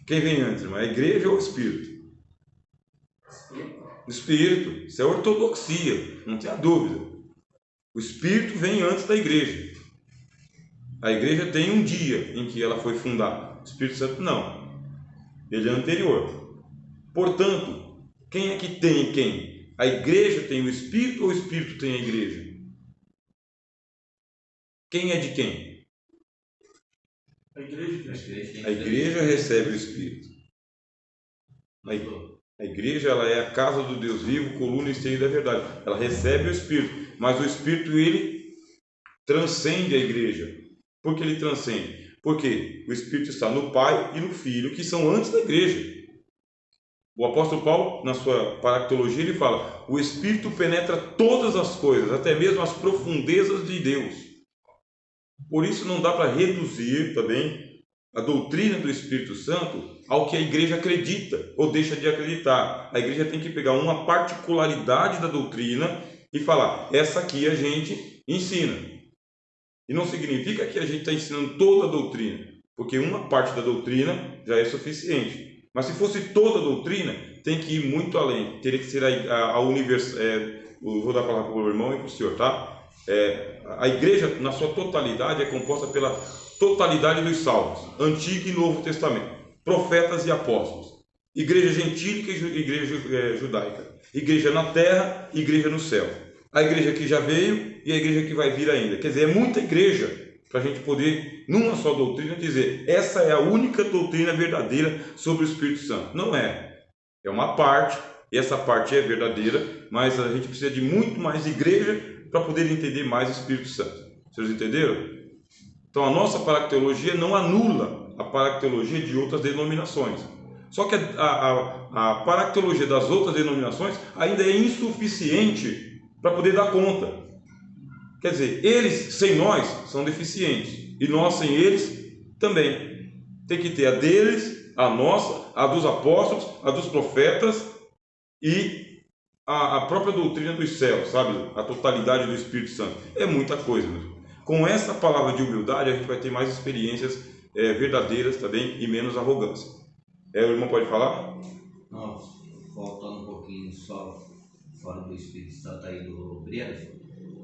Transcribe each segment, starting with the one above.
Quem vem antes, irmão? A igreja ou o Espírito? O Espírito. Isso é ortodoxia, não tenha dúvida. O Espírito vem antes da igreja. A igreja tem um dia em que ela foi fundada. O Espírito Santo não. Ele é anterior. Portanto, quem é que tem quem? A igreja tem o Espírito ou o Espírito tem a igreja? Quem é de quem? A igreja. A igreja recebe o Espírito. A igreja, ela é a casa do Deus vivo, coluna e esteio da verdade. Ela recebe o Espírito, mas o Espírito, ele transcende a igreja. Por que ele transcende? Porque o Espírito está no Pai e no Filho, que são antes da igreja. O apóstolo Paulo, na sua paractologia, ele fala: o Espírito penetra todas as coisas, até mesmo as profundezas de Deus. Por isso não dá para reduzir também a doutrina do Espírito Santo ao que a igreja acredita ou deixa de acreditar. A igreja tem que pegar uma particularidade da doutrina e falar: essa aqui a gente ensina. E não significa que a gente está ensinando toda a doutrina, porque uma parte da doutrina já é suficiente. Mas se fosse toda a doutrina, tem que ir muito além. Teria que ser a universal. Vou dar a palavra para o irmão e para o senhor, tá? A igreja, na sua totalidade, é composta pela totalidade dos salmos, Antigo e Novo Testamento, profetas e apóstolos, igreja gentílica e igreja judaica, igreja na terra e igreja no céu, a igreja que já veio e a igreja que vai vir ainda. Quer dizer, é muita igreja para a gente poder, numa só doutrina, dizer: essa é a única doutrina verdadeira sobre o Espírito Santo. Não é. É uma parte, e essa parte é verdadeira, mas a gente precisa de muito mais igreja para poder entender mais o Espírito Santo. Vocês entenderam? Então a nossa paracteologia não anula a paracteologia de outras denominações. Só que a paracteologia das outras denominações ainda é insuficiente para poder dar conta. Quer dizer, eles sem nós são deficientes, e nós sem eles também. Tem que ter a deles, a nossa, a dos apóstolos, a dos profetas e a própria doutrina dos céus, sabe? A totalidade do Espírito Santo. É muita coisa mesmo. Com essa palavra de humildade, a gente vai ter mais experiências verdadeiras também e menos arrogância. O irmão pode falar? Não, voltando um pouquinho só fora do Espírito Santo aí do obreiro,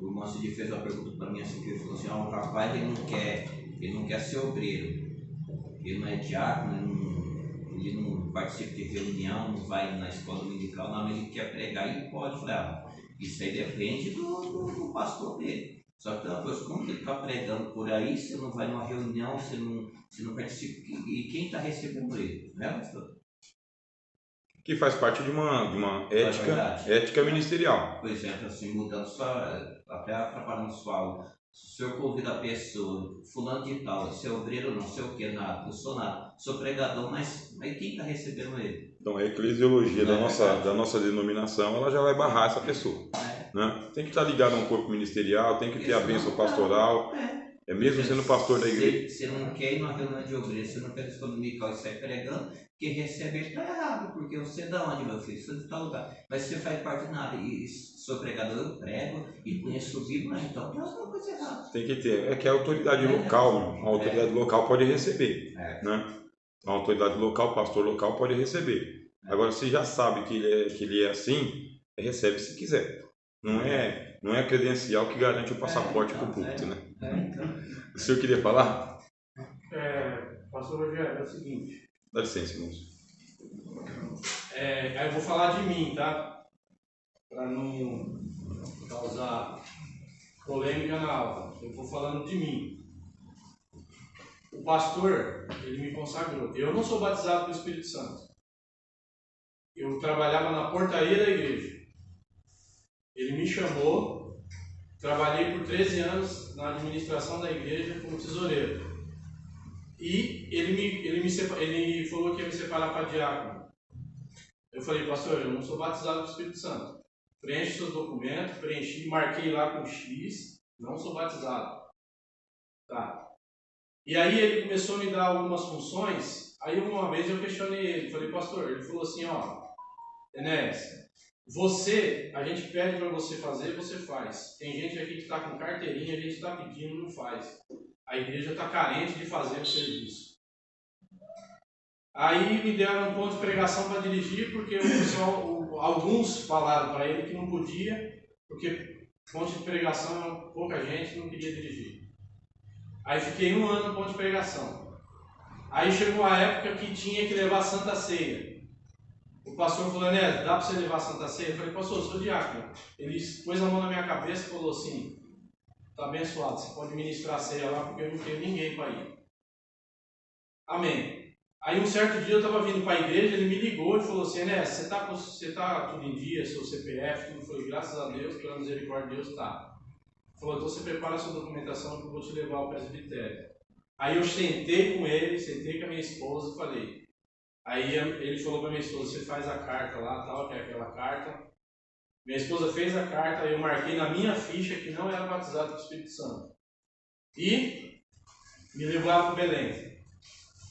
o irmão Cid fez uma pergunta para mim assim, que ele falou assim: o rapaz ele não quer ser obreiro, ele não é diácono, ele não participa de reunião, não vai na escola dominical, não, ele quer pregar e pode. Falei: isso aí depende do pastor dele. Só que uma coisa, como que ele está pregando por aí, você não vai numa reunião, você não participa, e quem está recebendo ele? Não é, pastor? Que faz parte de uma ética ministerial. Por exemplo, assim, mudando só, até atrapalhando sua aula. Se o senhor convida a pessoa, fulano de tal, se é obreiro, não sei o que, nada, não sou nada, sou pregador, mas quem está recebendo ele? Então a eclesiologia da nossa denominação, ela já vai barrar essa pessoa. Né? Tem que estar ligado a um corpo ministerial, tem que ter a bênção pastoral. Mesmo sendo pastor da igreja. Você não quer ir numa reunião de obreiro, você não quer estar dominical e sai pregando, quem recebe ele está errado, porque você da onde, meu filho? Você de tal lugar. Mas você faz parte de nada, e sou pregador, eu prego, e conheço o Bíblia, então tem alguma coisa errada. Tem que ter, que a autoridade local, a autoridade local pode receber. Né? A autoridade local, o pastor local pode receber. Agora, se já sabe que ele é assim, recebe se quiser. Não é a credencial que garante o passaporte para o púlpito, né? O senhor queria falar? Pastor Rogério, é o seguinte. Dá licença, irmãos. Aí eu vou falar de mim, tá? Para não causar polêmica na aula. Eu vou falando de mim. O pastor, ele me consagrou. Eu não sou batizado com o Espírito Santo. Eu trabalhava na portaria da igreja. Ele me chamou, trabalhei por 13 anos na administração da igreja como tesoureiro. E ele falou que ia me separar para diácono. Eu falei: pastor, eu não sou batizado com o Espírito Santo. Preenche seus documentos, preenchi, marquei lá com X, não sou batizado. Tá. E aí ele começou a me dar algumas funções. Aí uma vez eu questionei ele, falei: pastor, ele falou assim: Enéas, a gente pede para você fazer, você faz. Tem gente aqui que está com carteirinha, a gente está pedindo, não faz. A igreja está carente de fazer o serviço. Aí me deram um ponto de pregação para dirigir, porque o pessoal, alguns falaram para ele que não podia, porque ponto de pregação, pouca gente não queria dirigir. Aí fiquei 1 ano no ponto de pregação. Aí chegou a época que tinha que levar a Santa Ceia. O pastor falou, né, dá para você levar a Santa Ceia? Eu falei, pastor, eu sou diácono. Ele pôs a mão na minha cabeça e falou assim, está abençoado, você pode ministrar a ceia lá, porque eu não tenho ninguém para ir. Amém. Aí um certo dia eu estava vindo para a igreja, ele me ligou e falou assim, né, você tá tudo em dia, seu CPF, tudo? Eu falei, graças a Deus, pela misericórdia de Deus, está. Falou, então você prepara a sua documentação que eu vou te levar ao presbitério. Aí eu sentei com ele, sentei com a minha esposa e falei. Aí ele falou para minha esposa, você faz a carta lá, tal, que é aquela carta. Minha esposa fez a carta, eu marquei na minha ficha que não era batizado com o Espírito Santo. E me levaram para Belém.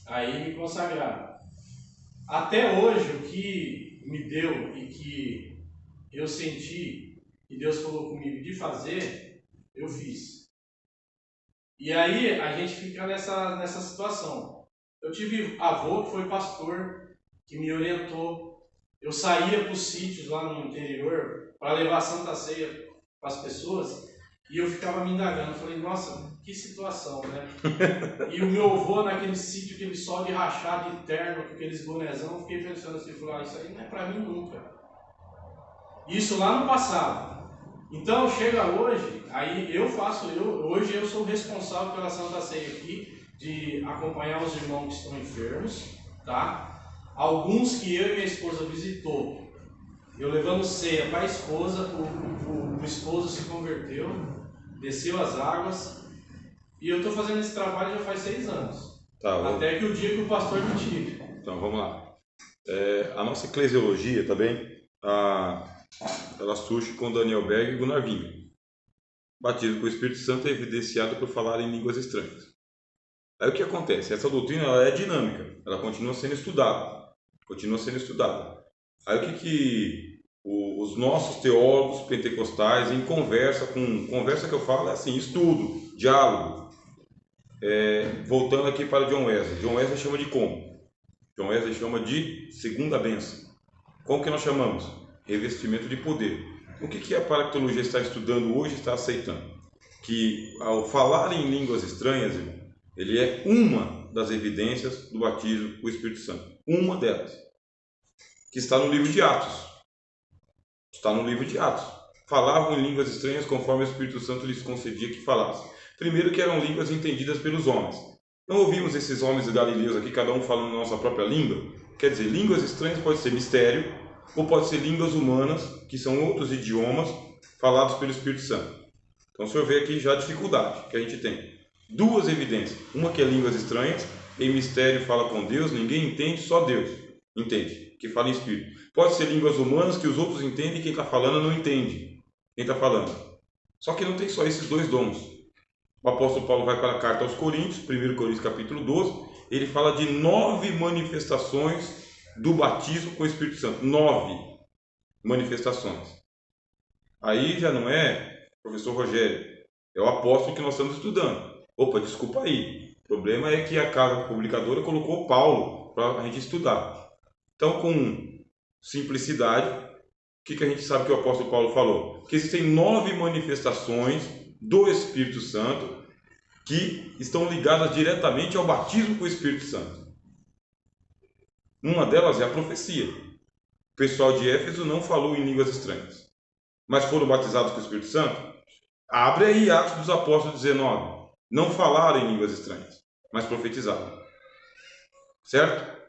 Aí me consagraram. Até hoje, o que me deu e que eu senti, que Deus falou comigo de fazer, eu fiz. E aí a gente fica nessa situação. Eu tive avô que foi pastor, que me orientou. Eu saía para os sítios lá no interior para levar a Santa Ceia para as pessoas e eu ficava me indagando. Eu falei, nossa, que situação, né? E o meu avô naquele sítio, aquele sol de rachado de terno, com aqueles bonezão, eu fiquei pensando assim, falei, isso aí não é para mim nunca. Isso lá no passado. Então chega hoje, aí hoje eu sou responsável pela Santa Ceia aqui, de acompanhar os irmãos que estão enfermos, tá? Alguns que eu e minha esposa visitou, eu levando ceia para a esposa, o esposo se converteu, desceu as águas, e eu estou fazendo esse trabalho já faz 6 anos, até que o dia que o pastor me tire. Então vamos lá. A nossa eclesiologia também, ela surge com Daniel Berg e Gunnar Vinga. Batismo com o Espírito Santo é evidenciado por falar em línguas estranhas. Aí o que acontece? Essa doutrina ela é dinâmica, ela continua sendo estudada. Aí o que os nossos teólogos pentecostais, em conversa que eu falo é assim, estudo, diálogo. Voltando aqui para John Wesley. John Wesley chama de como? John Wesley chama de segunda bênção. Como que nós chamamos? Revestimento de poder. O que a paractologia está estudando hoje, está aceitando? Que ao falar em línguas estranhas, irmão, ele é uma das evidências do batismo com o Espírito Santo. Uma delas. Que está no livro de Atos. Falavam em línguas estranhas conforme o Espírito Santo lhes concedia que falassem. Primeiro que eram línguas entendidas pelos homens. Não ouvimos esses homens galileus aqui, cada um falando na nossa própria língua? Quer dizer, línguas estranhas pode ser mistério, ou pode ser línguas humanas, que são outros idiomas falados pelo Espírito Santo. Então o senhor vê aqui já a dificuldade que a gente tem. 2 evidências. Uma que é línguas estranhas, em mistério fala com Deus, ninguém entende, só Deus entende, que fala em Espírito. Pode ser línguas humanas que os outros entendem e quem está falando não entende. Quem está falando. Só que não tem só esses 2 dons. O apóstolo Paulo vai para a carta aos Coríntios, 1 Coríntios capítulo 12, ele fala de 9 manifestações do batismo com o Espírito Santo. 9 manifestações. Aí já não é, professor Rogério, é o apóstolo que nós estamos estudando. Opa, desculpa aí. O problema é que a casa publicadora colocou Paulo para a gente estudar. Então, com simplicidade, o que a gente sabe que o apóstolo Paulo falou? Que existem 9 manifestações do Espírito Santo que estão ligadas diretamente ao batismo com o Espírito Santo. Uma delas é a profecia. O pessoal de Éfeso não falou em línguas estranhas, mas foram batizados com o Espírito Santo. Abre aí Atos dos Apóstolos 19. Não falaram em línguas estranhas, mas profetizaram. Certo?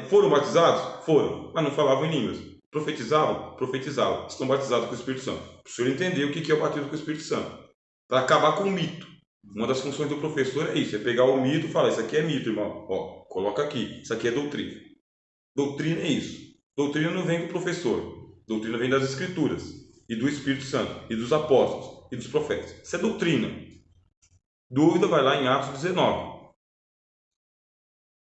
Foram batizados? Foram, mas não falavam em línguas. Profetizavam? Profetizavam. Estão batizados com o Espírito Santo. Para o senhor entender o que é o batismo com o Espírito Santo. Para acabar com o mito. Uma das funções do professor é isso, é pegar o mito e falar, isso aqui é mito, irmão. Ó, coloca aqui, isso aqui é doutrina. Doutrina é isso. Doutrina não vem do professor. Doutrina vem das Escrituras, e do Espírito Santo, e dos apóstolos, e dos profetas. Isso é doutrina. Dúvida, vai lá em Atos 19.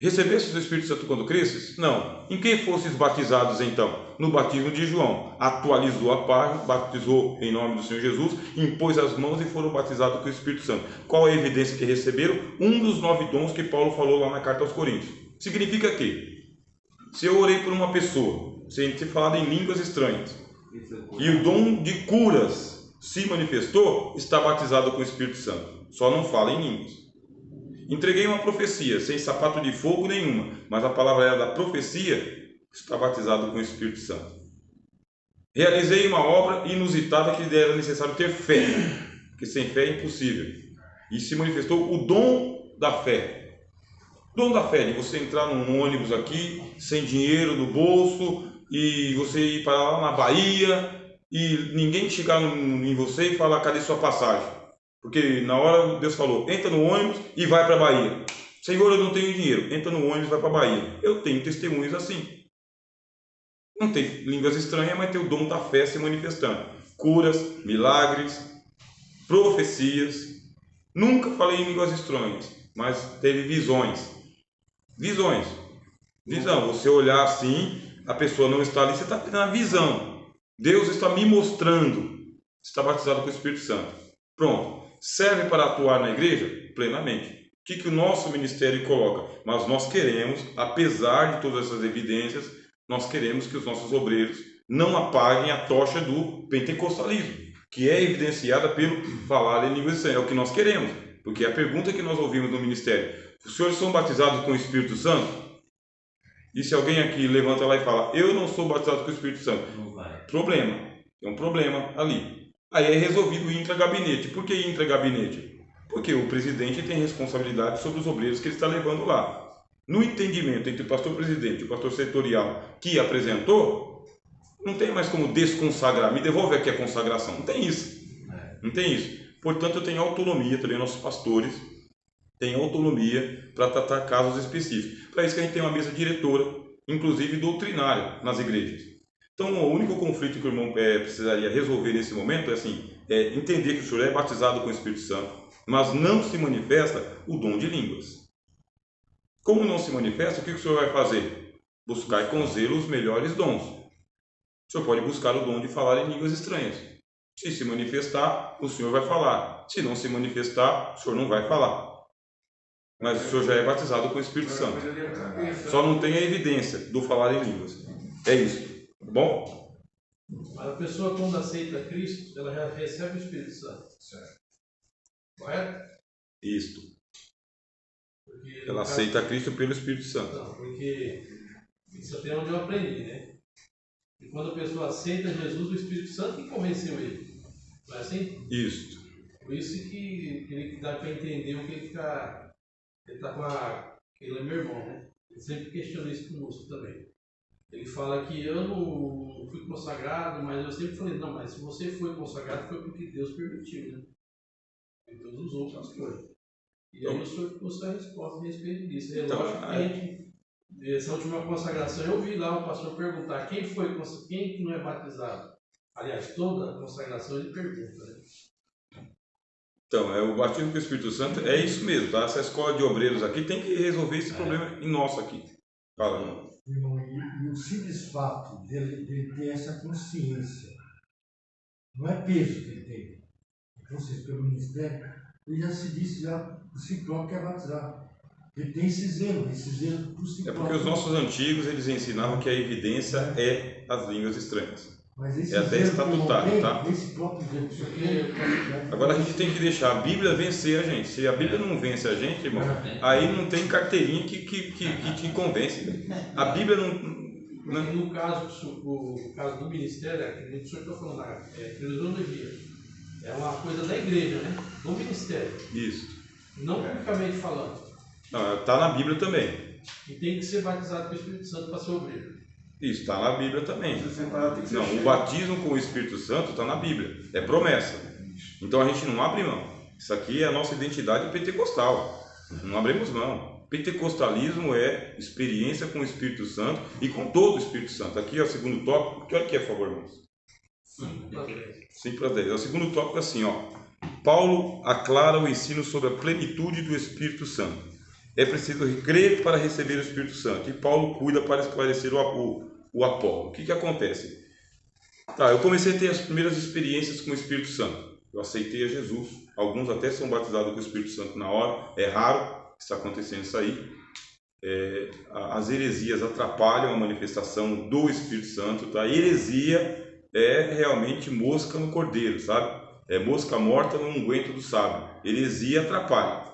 Recebestes o Espírito Santo quando cresces? Não. Em quem fostes batizados então? No batismo de João. Atualizou a página, batizou em nome do Senhor Jesus, impôs as mãos e foram batizados com o Espírito Santo. Qual é a evidência que receberam? Um dos 9 dons que Paulo falou lá na carta aos Coríntios. Significa que, se eu orei por uma pessoa, sem ter falado em línguas estranhas, e o dom de curas se manifestou, está batizado com o Espírito Santo. Só não fala em línguas. Entreguei uma profecia, sem sapato de fogo nenhuma, mas a palavra era da profecia, está batizado com o Espírito Santo. Realizei uma obra inusitada que era necessário ter fé, porque sem fé é impossível. E se manifestou o dom da fé. O dom da fé, de você entrar num ônibus aqui, sem dinheiro no bolso, e você ir para lá na Bahia, e ninguém chegar em você e falar, cadê sua passagem? Porque na hora Deus falou, entra no ônibus e vai para a Bahia. Senhor, eu não tenho dinheiro. Entra no ônibus e vai para a Bahia. Eu tenho testemunhos assim. Não tem línguas estranhas, mas tem o dom da fé se manifestando. Curas, milagres, profecias. Nunca falei em línguas estranhas, mas teve visões. Visões. Visão. Você olhar assim, a pessoa não está ali, você está tendo a visão. Deus está me mostrando. Está batizado com o Espírito Santo. Pronto. Serve para atuar na igreja? Plenamente. O que o nosso ministério coloca? Mas nós queremos, apesar de todas essas evidências, nós queremos que os nossos obreiros não apaguem a tocha do pentecostalismo, que é evidenciada pelo falar em línguas estranhas. É o que nós queremos, porque é a pergunta que nós ouvimos no ministério: os senhores são batizados com o Espírito Santo? E se alguém aqui levanta lá e fala, eu não sou batizado com o Espírito Santo? Não vai. Problema. Tem um problema ali. Aí é resolvido o intragabinete. Por que intragabinete? Porque o presidente tem responsabilidade sobre os obreiros que ele está levando lá. No entendimento entre o pastor presidente e o pastor setorial que apresentou, não tem mais como desconsagrar. Me devolve aqui a consagração. Não tem isso. Não tem isso. Portanto, eu tenho autonomia, também nossos pastores têm autonomia para tratar casos específicos. Para isso que a gente tem uma mesa diretora, inclusive doutrinária, nas igrejas. Então, o único conflito que o irmão precisaria resolver nesse momento é entender que o senhor é batizado com o Espírito Santo, mas não se manifesta o dom de línguas. Como não se manifesta, o que o senhor vai fazer? Buscar com zelo os melhores dons. O senhor pode buscar o dom de falar em línguas estranhas. Se manifestar, o senhor vai falar. Se não se manifestar, o senhor não vai falar. Mas o senhor já é batizado com o Espírito Santo. Só não tem a evidência do falar em línguas. É isso. Tá bom? Mas a pessoa, quando aceita Cristo, ela já recebe o Espírito Santo. Certo. Correto? Isto. Porque, ela aceita Cristo pelo Espírito Santo. Não, porque isso até onde eu aprendi, né? E quando a pessoa aceita Jesus, o Espírito Santo que convenceu ele. Não é assim? Isso. Por isso que ele dá para entender o que ele está. Ele está com a. Ele é meu irmão, né? Ele sempre questiona isso conosco também. Ele fala que eu não fui consagrado, mas eu sempre falei, não, mas se você foi consagrado foi porque Deus permitiu, né? E Deus usou o pastor. E aí o senhor trouxe a resposta a respeito disso. É lógico que a gente, essa última consagração, eu vi lá o pastor perguntar quem que não é batizado. Aliás, toda a consagração ele pergunta, né? Então, o batismo com o Espírito Santo é isso mesmo, tá? Essa escola de obreiros aqui tem que resolver esse problema em nosso aqui. Fala, irmão. Irmão, e o simples fato dele ter essa consciência, não é peso que ele tem, é consciência pelo ministério, ele já se disse já por si próprio que é batizado. Ele tem esse zelo por si próprio. É porque os nossos antigos, eles ensinavam que a evidência é as línguas estranhas. Mas esse é até estatutário, tá? Esse próprio zelo, agora a gente tem que deixar a Bíblia vencer a gente. Se a Bíblia não vence a gente, irmão, aí não tem carteirinha que te convence. A Bíblia não... No caso, o caso do ministério, é que o senhor está falando, é filosofia. É uma coisa da igreja, né? Do ministério. Isso. Não publicamente falando. Não, está na Bíblia também. E tem que ser batizado com o Espírito Santo para ser obreiro. Isso, está na Bíblia também. Não, o batismo com o Espírito Santo está na Bíblia. É promessa. Então a gente não abre mão. Isso aqui é a nossa identidade pentecostal. Não abrimos mão. Pentecostalismo é experiência com o Espírito Santo e com todo o Espírito Santo. Aqui é o segundo tópico. Que hora que é, por favor, irmãos? 5 para 10. É o segundo tópico assim, ó. Paulo aclara o ensino sobre a plenitude do Espírito Santo. É preciso crer para receber o Espírito Santo. E Paulo cuida para esclarecer o Apolo. O que acontece? Eu comecei a ter as primeiras experiências com o Espírito Santo. Eu aceitei a Jesus. Alguns até são batizados com o Espírito Santo na hora. É raro que está acontecendo isso aí. as heresias atrapalham a manifestação do Espírito Santo, tá? Heresia é realmente mosca no cordeiro, sabe? É mosca morta no unguento do sábio. Heresia atrapalha.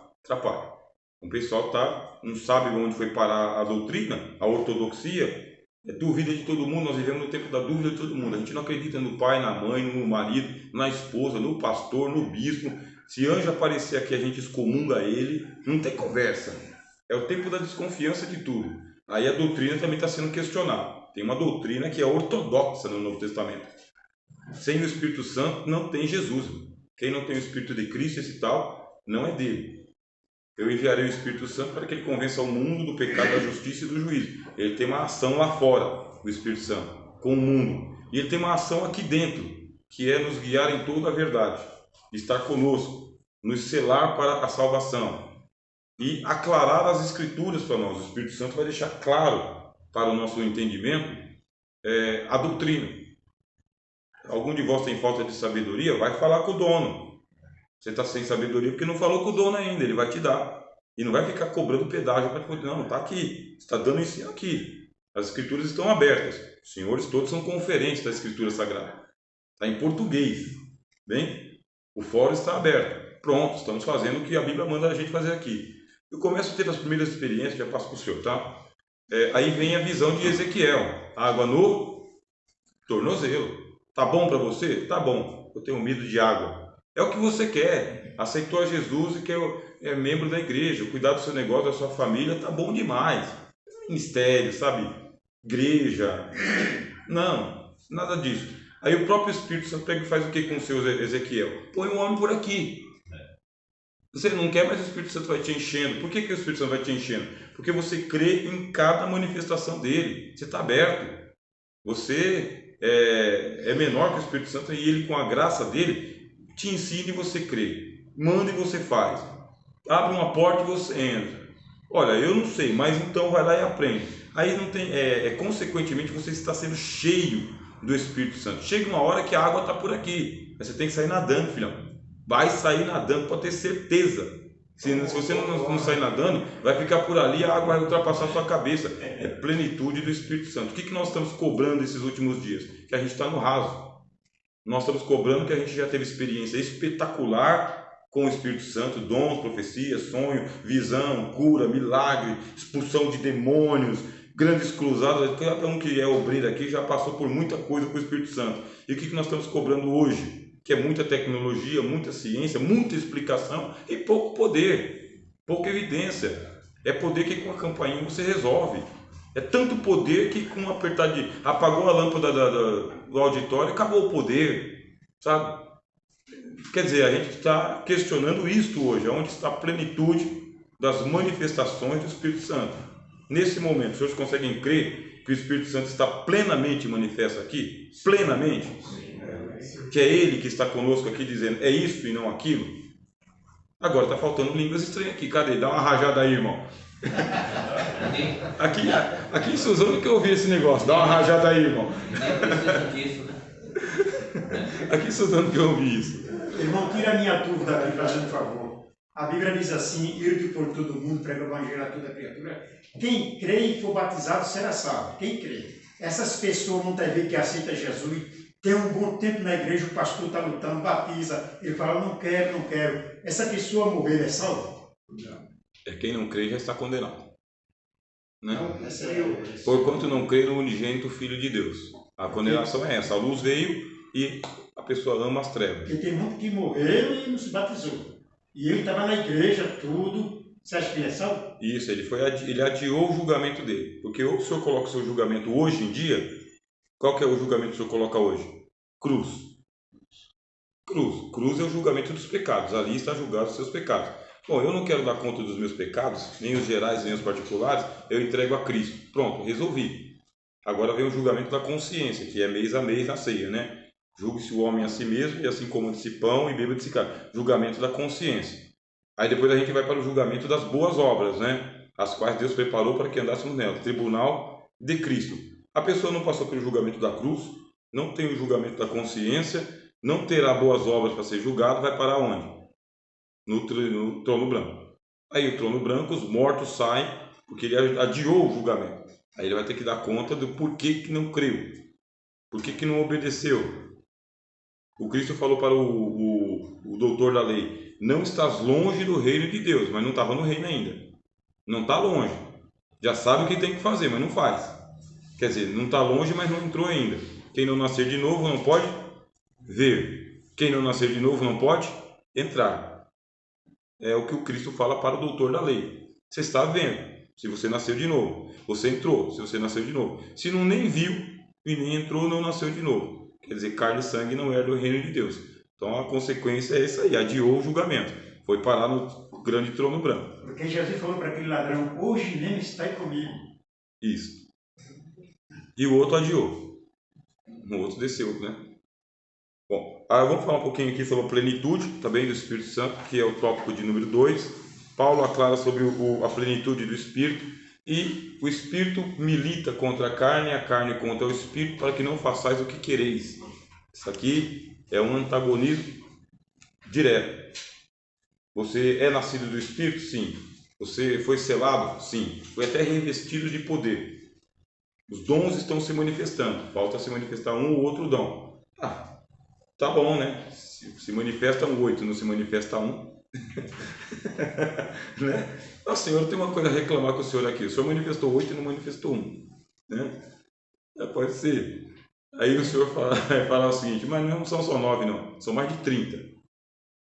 O pessoal não sabe onde foi parar a doutrina, a ortodoxia, duvida de todo mundo. Nós vivemos no tempo da dúvida de todo mundo. A gente não acredita no pai, na mãe, no marido, na esposa, no pastor, no bispo. Se anjo aparecer aqui, a gente excomunga ele, não tem conversa. É o tempo da desconfiança de tudo. Aí a doutrina também está sendo questionada. Tem uma doutrina que é ortodoxa no Novo Testamento. Sem o Espírito Santo não tem Jesus. Quem não tem o Espírito de Cristo, esse tal, não é dele. Eu enviarei o Espírito Santo para que ele convença o mundo do pecado, da justiça e do juízo. Ele tem uma ação lá fora, o Espírito Santo, com o mundo. E ele tem uma ação aqui dentro, que é nos guiar em toda a verdade, estar conosco, nos selar para a salvação e aclarar as Escrituras para nós. O Espírito Santo vai deixar claro para o nosso entendimento a doutrina. Algum de vós tem falta de sabedoria? Vai falar com o dono. Você está sem sabedoria porque não falou com o dono ainda, ele vai te dar. E não vai ficar cobrando pedágio para te dizer, não, está aqui, está dando ensino aqui. As Escrituras estão abertas. Os senhores todos são conferentes da Escritura Sagrada. Está em português. Bem? O fórum está aberto. Pronto, estamos fazendo o que a Bíblia manda a gente fazer aqui. Eu começo a ter as primeiras experiências, já passo para o senhor, tá? Aí vem a visão de Ezequiel. Água no tornozelo. Tá bom para você? Tá bom. Eu tenho medo de água. É o que você quer. Aceitou a Jesus e que é membro da igreja. Cuidar do seu negócio, da sua família, tá bom demais. Ministério, sabe? Igreja. Não, nada disso. Aí o próprio Espírito Santo pega e faz o que com o seu Ezequiel? Põe um homem por aqui. Você não quer, mas o Espírito Santo vai te enchendo. Por que o Espírito Santo vai te enchendo? Porque você crê em cada manifestação dele. Você está aberto. Você é menor que o Espírito Santo e ele, com a graça dele, te ensina e você crê. Manda e você faz. Abre uma porta e você entra. Olha, eu não sei, mas então vai lá e aprende. Aí não tem, consequentemente você está sendo cheio do Espírito Santo. Chega uma hora que a água está por aqui. Mas você tem que sair nadando, filhão. Vai sair nadando, pode ter certeza. Se você não sair nadando, vai ficar por ali, a água vai ultrapassar a sua cabeça. É plenitude do Espírito Santo. O que nós estamos cobrando esses últimos dias? Que a gente está no raso. Nós estamos cobrando que a gente já teve experiência espetacular com o Espírito Santo, dons, profecia, sonho, visão, cura, milagre, expulsão de demônios, grandes cruzadas. Cada um que é obreiro aqui já passou por muita coisa com o Espírito Santo. E o que nós estamos cobrando hoje? Que é muita tecnologia, muita ciência, muita explicação e pouco poder, pouca evidência. É poder que com a campainha você resolve. É tanto poder que com um apertar de... apagou a lâmpada do auditório, acabou o poder, sabe? Quer dizer, a gente está questionando isto hoje, onde está a plenitude das manifestações do Espírito Santo. Nesse momento, os senhores conseguem crer que o Espírito Santo está plenamente manifesto aqui? Plenamente? Que é Ele que está conosco aqui dizendo, é isso e não aquilo? Agora está faltando línguas estranhas aqui. Cadê? Dá uma rajada aí, irmão. Aqui em Suzano que eu ouvi esse negócio. Dá uma rajada aí, irmão. Aqui em Suzano que eu ouvi isso. Irmão, tira a minha dúvida aqui, fazendo um favor. A Bíblia diz assim, ir por todo mundo, prega o evangelho a toda criatura. Quem crê e for batizado será salvo. Quem crê. Essas pessoas, muitas vezes, que aceitam Jesus, tem um bom tempo na igreja, o pastor está lutando, batiza, ele fala, não quero. Essa pessoa morrer é salvo? Quem não crê já está condenado. Né? Não, essa é eu. Porquanto não crê no unigênito Filho de Deus. A condenação é essa, a luz veio e a pessoa ama as trevas. Porque tem muito que morreu e não se batizou. E ele estava na igreja, tudo. Você acha que ele é salvo? Isso, ele adiou o julgamento dele. Porque ou o senhor coloca o seu julgamento hoje em dia, qual que é o julgamento que o senhor coloca hoje? Cruz. Cruz é o julgamento dos pecados. Ali está julgado os seus pecados. Bom, eu não quero dar conta dos meus pecados, nem os gerais, nem os particulares, eu entrego a Cristo. Pronto, resolvi. Agora vem o julgamento da consciência, que é mês a mês na ceia, né? Julgue-se o homem a si mesmo, e assim coma desse pão e beba desse cálice. Julgamento da consciência. Aí depois a gente vai para o julgamento das boas obras, né? As quais Deus preparou para que andássemos nelas. Tribunal de Cristo. A pessoa não passou pelo julgamento da cruz, não tem o julgamento da consciência, não terá boas obras para ser julgado, vai parar onde? No trono branco. Aí o trono branco, os mortos saem porque ele adiou o julgamento. Aí ele vai ter que dar conta do porquê que não creu, porquê que não obedeceu. O Cristo falou para o doutor da lei: não estás longe do reino de Deus, mas não estava no reino ainda. Não está longe. Já sabe o que tem que fazer, mas não faz. Quer dizer, não está longe, mas não entrou ainda. Quem não nascer de novo não pode ver. Quem não nascer de novo não pode entrar. É o que o Cristo fala para o doutor da lei. Você está vendo. Se você nasceu de novo, você entrou. Se você nasceu de novo. Se não nem viu e nem entrou, não nasceu de novo. Quer dizer, carne e sangue não é do reino de Deus. Então a consequência é essa aí, adiou o julgamento. Foi parar no grande trono branco. Porque Jesus falou para aquele ladrão: hoje mesmo está comigo. Isso. E o outro adiou. O outro desceu, né? Bom, vamos falar um pouquinho aqui sobre a plenitude também do Espírito Santo, que é o tópico de número 2. Paulo aclara sobre a plenitude do Espírito, e o Espírito milita contra a carne contra o Espírito, para que não façais o que quereis. Isso aqui é um antagonismo direto. Você é nascido do Espírito? Sim. Você foi selado? Sim. Foi até revestido de poder. Os dons estão se manifestando. Falta se manifestar um ou outro dom. Tá bom, né? Se manifesta um 8, não se manifesta um. Né? Senhor, eu tenho uma coisa a reclamar com o senhor aqui. O senhor manifestou 8 e não manifestou um. Né? Pode ser. Aí o senhor vai falar o seguinte: mas não são só 9, não. São mais de 30.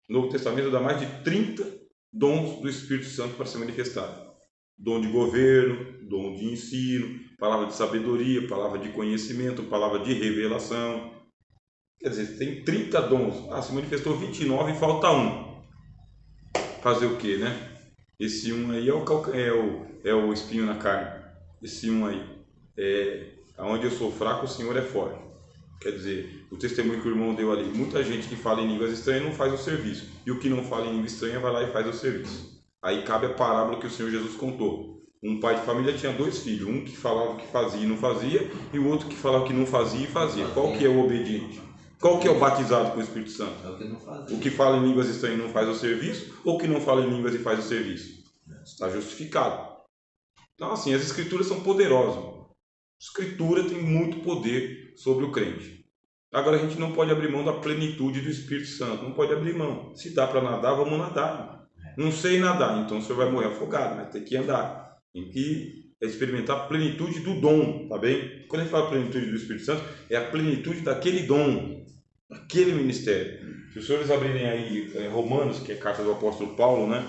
O Novo Testamento dá mais de 30 dons do Espírito Santo para se manifestar. Dom de governo, dom de ensino, palavra de sabedoria, palavra de conhecimento, palavra de revelação. Quer dizer, tem 30 dons. Se manifestou 29 e falta um. Fazer o quê, né? Esse um aí é o espinho na carne. Esse um aí onde eu sou fraco, o Senhor é forte. Quer dizer, o testemunho que o irmão deu ali: muita gente que fala em línguas estranhas não faz o serviço, e o que não fala em língua estranha vai lá e faz o serviço. Aí cabe a parábola que o Senhor Jesus contou. Um pai de família tinha 2 filhos, um que falava que fazia e não fazia, e o outro que falava que não fazia e fazia. Qual que é o obediente? Qual que é o batizado com o Espírito Santo? É o que não fazia. O que fala em línguas estranhas e não faz o serviço, ou o que não fala em línguas e faz o serviço? Está justificado. Então, assim, as Escrituras são poderosas. A Escritura tem muito poder sobre o crente. Agora, a gente não pode abrir mão da plenitude do Espírito Santo. Não pode abrir mão. Se dá para nadar, vamos nadar. Não sei nadar, então o senhor vai morrer afogado, né? Tem que andar. Tem que experimentar a plenitude do dom, tá bem? Quando a gente fala plenitude do Espírito Santo, é a plenitude daquele dom, daquele ministério. Se os senhores abrirem aí Romanos, que é a carta do apóstolo Paulo, né?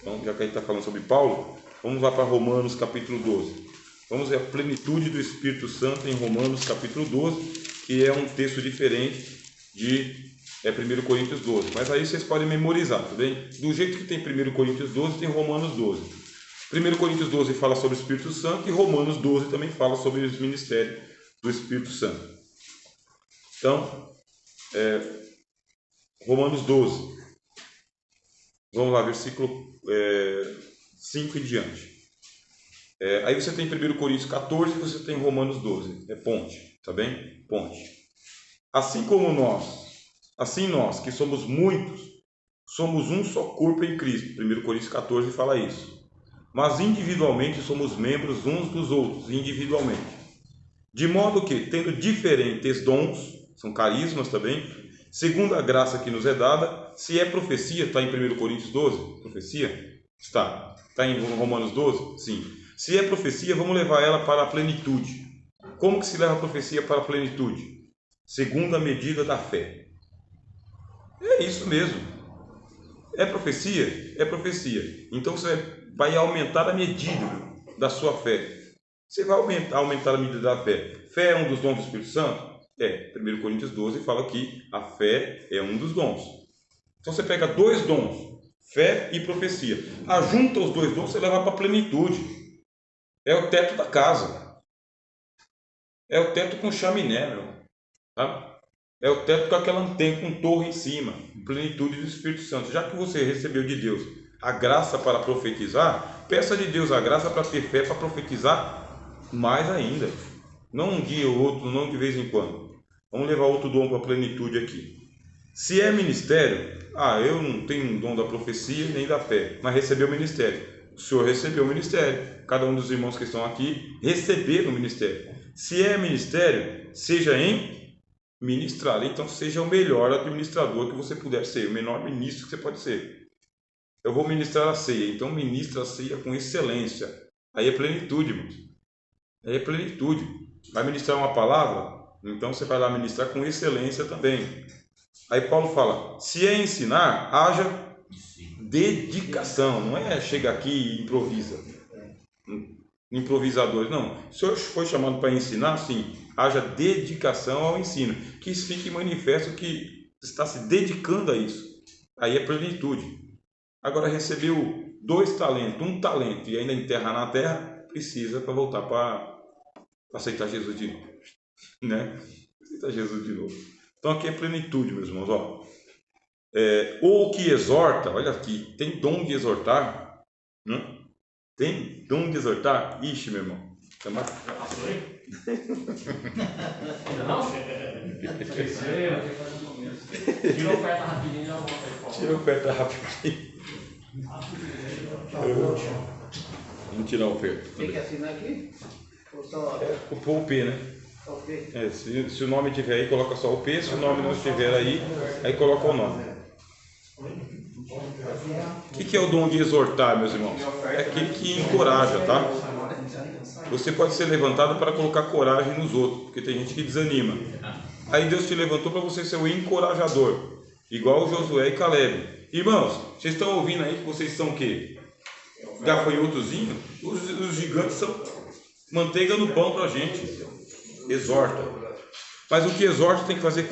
Então, já que a gente está falando sobre Paulo, vamos lá para Romanos capítulo 12. Vamos ver a plenitude do Espírito Santo em Romanos capítulo 12, que é um texto diferente de 1 Coríntios 12. Mas aí vocês podem memorizar, tá bem? Do jeito que tem 1 Coríntios 12, tem Romanos 12. 1 Coríntios 12 fala sobre o Espírito Santo, e Romanos 12 também fala sobre os ministérios do Espírito Santo. Então, Romanos 12. Vamos lá, versículo 5 em diante. Aí você tem 1 Coríntios 14 e você tem Romanos 12. É ponte, tá bem? Ponte. Assim nós, que somos muitos, somos um só corpo em Cristo. 1 Coríntios 14 fala isso. Mas individualmente somos membros uns dos outros, individualmente. De modo que, tendo diferentes dons, são carismas também, segundo a graça que nos é dada, se é profecia, está em 1 Coríntios 12, profecia? Está em Romanos 12? Sim. Se é profecia, vamos levar ela para a plenitude. Como que se leva a profecia para a plenitude? Segundo a medida da fé. É isso mesmo. É profecia? É profecia. Então você vai aumentar a medida da sua fé. Você vai aumentar a medida da fé. Fé é um dos dons do Espírito Santo? 1 Coríntios 12 fala que a fé é um dos dons. Então você pega 2 dons, fé e profecia. Ajunta os 2 dons, você leva para a plenitude. É o teto da casa. É o teto com chaminé, meu. Tá? É o teto com aquela antena, com torre em cima. Plenitude do Espírito Santo. Já que você recebeu de Deus a graça para profetizar, peça de Deus a graça para ter fé para profetizar mais ainda. Não um dia ou outro, não de vez em quando. Vamos levar outro dom para a plenitude aqui. Se é ministério, eu não tenho um dom da profecia nem da fé, mas recebeu o ministério. o senhor recebeu o ministério. Cada um dos irmãos que estão aqui receberam o ministério. Se é ministério, seja em ministrar. Então, seja o melhor administrador que você puder ser, o menor ministro que você pode ser. Eu vou ministrar a ceia, então ministra a ceia com excelência. Aí é plenitude, irmãos. Aí é plenitude. Vai ministrar uma palavra? Então você vai lá ministrar com excelência também. Aí Paulo fala, se é ensinar, haja dedicação. Não é chega aqui e improvisa. Improvisadores, não. Se o senhor foi chamado para ensinar, sim, haja dedicação ao ensino. Que isso fique manifesto que está se dedicando a isso. Aí é plenitude. Agora recebeu 2 talentos, 1 talento e ainda enterra na terra, precisa para voltar para aceitar Jesus de novo. Né? Aceitar Jesus de novo. Então aqui é plenitude, meus irmãos. Ó. Ou que exorta, olha aqui, tem dom de exortar. Né? Tem dom de exortar? Ixi, meu irmão. Ainda não? Tira a oferta rapidinho e já volta aí. Tira a oferta rapidinho. Vamos tirar a oferta. Tem que assinar aqui? Ou só O P, né? o P? Se o nome tiver aí, coloca só o P. Se o nome não estiver aí coloca o nome. O que é o dom de exortar, meus irmãos? É aquele que encoraja, tá? Você pode ser levantado para colocar coragem nos outros, porque tem gente que desanima. Aí Deus te levantou para você ser o encorajador, igual Josué e Caleb. Irmãos, vocês estão ouvindo aí que vocês são o quê? Gafanhotozinho? Os gigantes são manteiga no pão para a gente. Exorta. Mas o que exorta tem que fazer